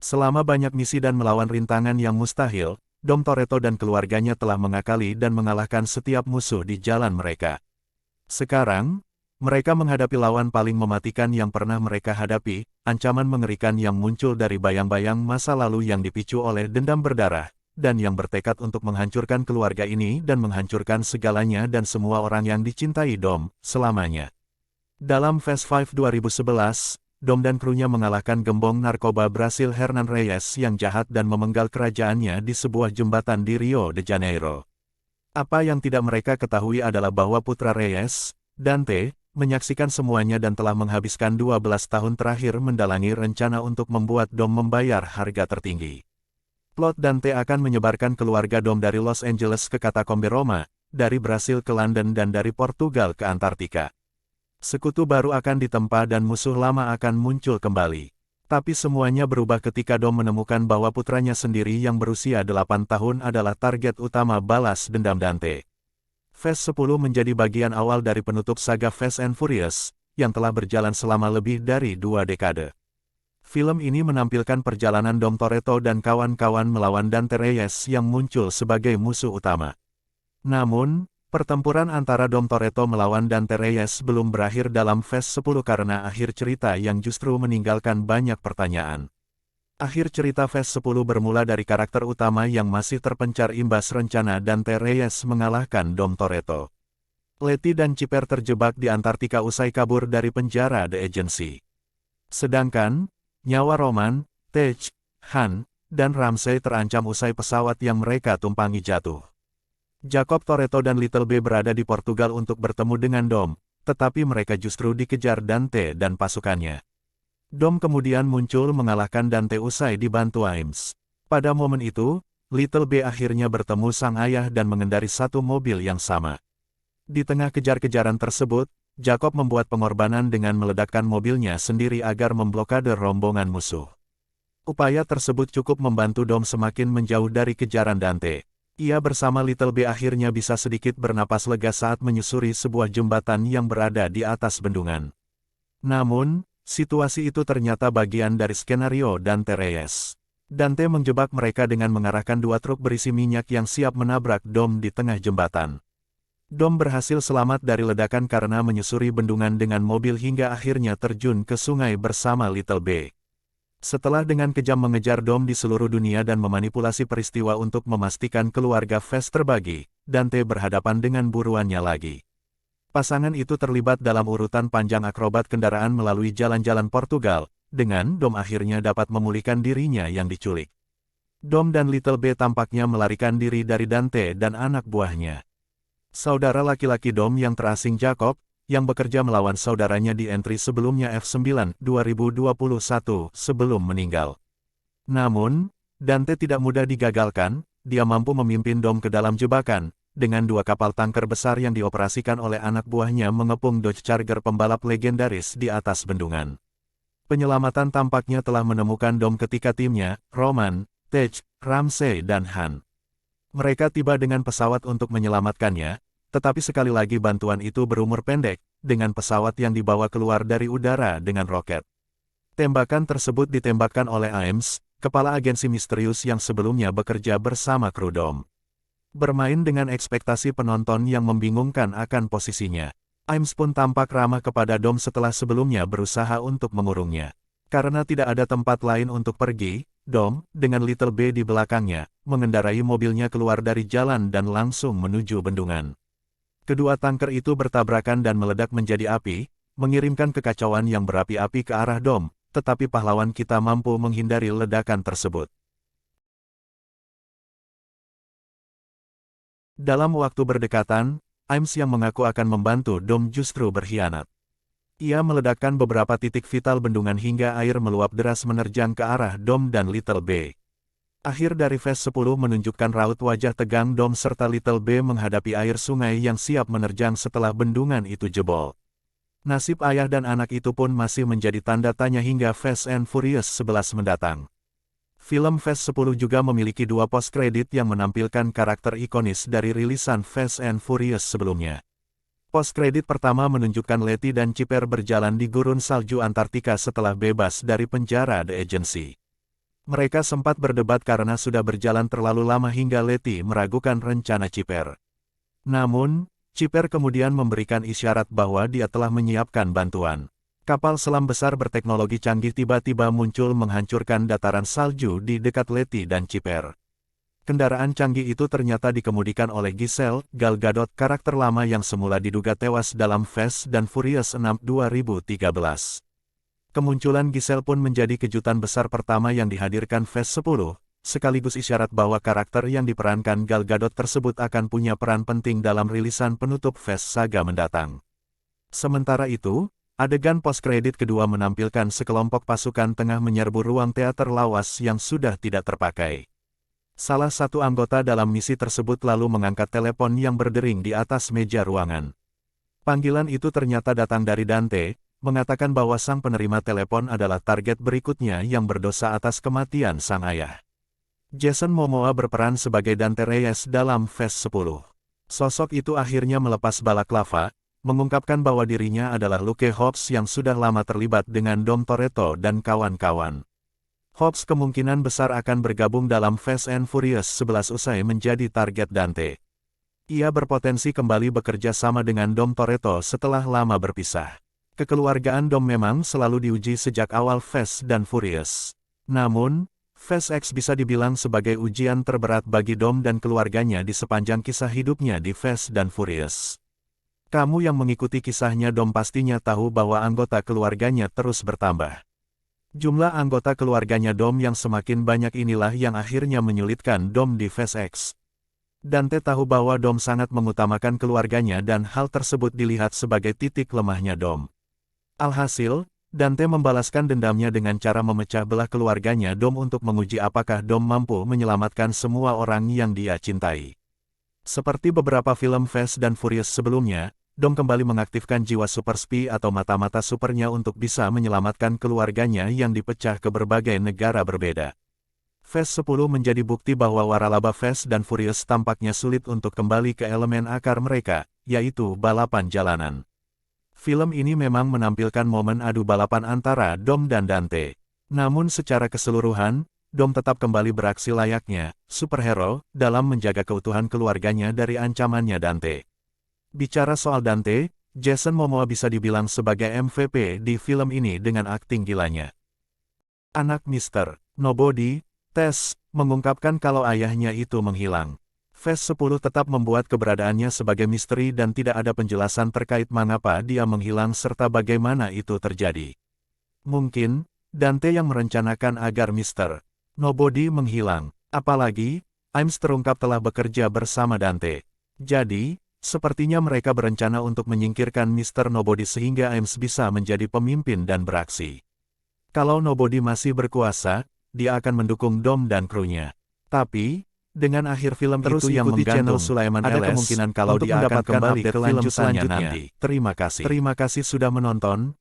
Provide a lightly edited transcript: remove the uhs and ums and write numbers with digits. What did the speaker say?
Selama banyak misi dan melawan rintangan yang mustahil, Dom Toretto dan keluarganya telah mengakali dan mengalahkan setiap musuh di jalan mereka. Sekarang, mereka menghadapi lawan paling mematikan yang pernah mereka hadapi, ancaman mengerikan yang muncul dari bayang-bayang masa lalu yang dipicu oleh dendam berdarah, dan yang bertekad untuk menghancurkan keluarga ini dan menghancurkan segalanya dan semua orang yang dicintai Dom, selamanya. Dalam Fast 5 2011, Dom dan krunya mengalahkan gembong narkoba Brasil Hernan Reyes yang jahat dan memenggal kerajaannya di sebuah jembatan di Rio de Janeiro. Apa yang tidak mereka ketahui adalah bahwa putra Reyes, Dante, menyaksikan semuanya dan telah menghabiskan 12 tahun terakhir mendalangi rencana untuk membuat Dom membayar harga tertinggi. Plot Dante akan menyebarkan keluarga Dom dari Los Angeles ke Katakombe Roma, dari Brasil ke London dan dari Portugal ke Antartika. Sekutu baru akan ditempa dan musuh lama akan muncul kembali. Tapi semuanya berubah ketika Dom menemukan bahwa putranya sendiri yang berusia 8 tahun adalah target utama balas dendam Dante. Fast 10 menjadi bagian awal dari penutup saga Fast and Furious, yang telah berjalan selama lebih dari 2 dekade. Film ini menampilkan perjalanan Dom Toretto dan kawan-kawan melawan Dante Reyes yang muncul sebagai musuh utama. Namun, pertempuran antara Dom Toretto melawan Dante Reyes belum berakhir dalam Fast 10 karena akhir cerita yang justru meninggalkan banyak pertanyaan. Akhir cerita Fast 10 bermula dari karakter utama yang masih terpencar imbas rencana Dante Reyes mengalahkan Dom Toretto. Letty dan Chipper terjebak di Antartika usai kabur dari penjara The Agency. Sedangkan, nyawa Roman, Tej, Han, dan Ramsey terancam usai pesawat yang mereka tumpangi jatuh. Jacob Toretto dan Little B berada di Portugal untuk bertemu dengan Dom, tetapi mereka justru dikejar Dante dan pasukannya. Dom kemudian muncul mengalahkan Dante usai dibantu Ames. Pada momen itu, Little B akhirnya bertemu sang ayah dan mengendari satu mobil yang sama. Di tengah kejar-kejaran tersebut, Jacob membuat pengorbanan dengan meledakkan mobilnya sendiri agar memblokade rombongan musuh. Upaya tersebut cukup membantu Dom semakin menjauh dari kejaran Dante. Ia bersama Little B akhirnya bisa sedikit bernapas lega saat menyusuri sebuah jembatan yang berada di atas bendungan. Namun, situasi itu ternyata bagian dari skenario Dante Reyes. Dante menjebak mereka dengan mengarahkan 2 truk berisi minyak yang siap menabrak Dom di tengah jembatan. Dom berhasil selamat dari ledakan karena menyusuri bendungan dengan mobil hingga akhirnya terjun ke sungai bersama Little B. Setelah dengan kejam mengejar Dom di seluruh dunia dan memanipulasi peristiwa untuk memastikan keluarga Fast terbagi, Dante berhadapan dengan buruannya lagi. Pasangan itu terlibat dalam urutan panjang akrobat kendaraan melalui jalan-jalan Portugal, dengan Dom akhirnya dapat memulihkan dirinya yang diculik. Dom dan Little B tampaknya melarikan diri dari Dante dan anak buahnya. Saudara laki-laki Dom yang terasing Jacob, yang bekerja melawan saudaranya di entry sebelumnya F9 2021 sebelum meninggal. Namun, Dante tidak mudah digagalkan, dia mampu memimpin Dom ke dalam jebakan, dengan 2 kapal tanker besar yang dioperasikan oleh anak buahnya mengepung Dodge Charger pembalap legendaris di atas bendungan. Penyelamatan tampaknya telah menemukan Dom ketika timnya, Roman, Tej, Ramsey dan Han. Mereka tiba dengan pesawat untuk menyelamatkannya, tetapi sekali lagi bantuan itu berumur pendek, dengan pesawat yang dibawa keluar dari udara dengan roket. Tembakan tersebut ditembakkan oleh Ames, kepala agensi misterius yang sebelumnya bekerja bersama kru Dom. Bermain dengan ekspektasi penonton yang membingungkan akan posisinya. Ames pun tampak ramah kepada Dom setelah sebelumnya berusaha untuk mengurungnya. Karena tidak ada tempat lain untuk pergi, Dom, dengan Little B di belakangnya, mengendarai mobilnya keluar dari jalan dan langsung menuju bendungan. Kedua tanker itu bertabrakan dan meledak menjadi api, mengirimkan kekacauan yang berapi-api ke arah Dom, tetapi pahlawan kita mampu menghindari ledakan tersebut. Dalam waktu berdekatan, Ames yang mengaku akan membantu Dom justru berkhianat. Ia meledakkan beberapa titik vital bendungan hingga air meluap deras menerjang ke arah Dom dan Little B. Akhir dari Fast 10 menunjukkan raut wajah tegang Dom serta Little B menghadapi air sungai yang siap menerjang setelah bendungan itu jebol. Nasib ayah dan anak itu pun masih menjadi tanda tanya hingga Fast and Furious 11 mendatang. Film Fast 10 juga memiliki 2 post-kredit yang menampilkan karakter ikonis dari rilisan Fast and Furious sebelumnya. Post-kredit pertama menunjukkan Letty dan Chipper berjalan di gurun salju Antartika setelah bebas dari penjara The Agency. Mereka sempat berdebat karena sudah berjalan terlalu lama hingga Letty meragukan rencana Chipper. Namun, Chipper kemudian memberikan isyarat bahwa dia telah menyiapkan bantuan. Kapal selam besar berteknologi canggih tiba-tiba muncul menghancurkan dataran salju di dekat Letty dan Chipper. Kendaraan canggih itu ternyata dikemudikan oleh Giselle, Gal Gadot, karakter lama yang semula diduga tewas dalam Fast and Furious 6 2013. Kemunculan Giselle pun menjadi kejutan besar pertama yang dihadirkan Fast 10, sekaligus isyarat bahwa karakter yang diperankan Gal Gadot tersebut akan punya peran penting dalam rilisan penutup Fast Saga mendatang. Sementara itu, adegan post-kredit kedua menampilkan sekelompok pasukan tengah menyerbu ruang teater lawas yang sudah tidak terpakai. Salah satu anggota dalam misi tersebut lalu mengangkat telepon yang berdering di atas meja ruangan. Panggilan itu ternyata datang dari Dante, mengatakan bahwa sang penerima telepon adalah target berikutnya yang berdosa atas kematian sang ayah. Jason Momoa berperan sebagai Dante Reyes dalam Fast 10. Sosok itu akhirnya melepas balaklava, mengungkapkan bahwa dirinya adalah Luke Hobbs yang sudah lama terlibat dengan Dom Toretto dan kawan-kawan. Hobbs kemungkinan besar akan bergabung dalam Fast and Furious 11 usai menjadi target Dante. Ia berpotensi kembali bekerja sama dengan Dom Toretto setelah lama berpisah. Kekeluargaan Dom memang selalu diuji sejak awal Fast dan Furious. Namun, Fast X bisa dibilang sebagai ujian terberat bagi Dom dan keluarganya di sepanjang kisah hidupnya di Fast dan Furious. Kamu yang mengikuti kisahnya Dom pastinya tahu bahwa anggota keluarganya terus bertambah. Jumlah anggota keluarganya Dom yang semakin banyak inilah yang akhirnya menyulitkan Dom di Fast X. Dante tahu bahwa Dom sangat mengutamakan keluarganya dan hal tersebut dilihat sebagai titik lemahnya Dom. Alhasil, Dante membalaskan dendamnya dengan cara memecah belah keluarganya Dom untuk menguji apakah Dom mampu menyelamatkan semua orang yang dia cintai. Seperti beberapa film Fast dan Furious sebelumnya, Dom kembali mengaktifkan jiwa Super Spy atau mata-mata supernya untuk bisa menyelamatkan keluarganya yang dipecah ke berbagai negara berbeda. Fast 10 menjadi bukti bahwa waralaba Fast dan Furious tampaknya sulit untuk kembali ke elemen akar mereka, yaitu balapan jalanan. Film ini memang menampilkan momen adu balapan antara Dom dan Dante. Namun secara keseluruhan, Dom tetap kembali beraksi layaknya superhero dalam menjaga keutuhan keluarganya dari ancamannya Dante. Bicara soal Dante, Jason Momoa bisa dibilang sebagai MVP di film ini dengan akting gilanya. Anak Mr. Nobody, Tess, mengungkapkan kalau ayahnya itu menghilang. Fast 10 tetap membuat keberadaannya sebagai misteri dan tidak ada penjelasan terkait mengapa dia menghilang serta bagaimana itu terjadi. Mungkin, Dante yang merencanakan agar Mr. Nobody menghilang. Apalagi, Ames terungkap telah bekerja bersama Dante. Jadi, sepertinya mereka berencana untuk menyingkirkan Mr. Nobody sehingga Ames bisa menjadi pemimpin dan beraksi. Kalau Nobody masih berkuasa, dia akan mendukung Dom dan krunya. Tapi, dengan akhir film terus itu yang menggantung, Sulaiman ada kemungkinan kalau dia akan kembali ke film selanjutnya nanti. Terima kasih sudah menonton.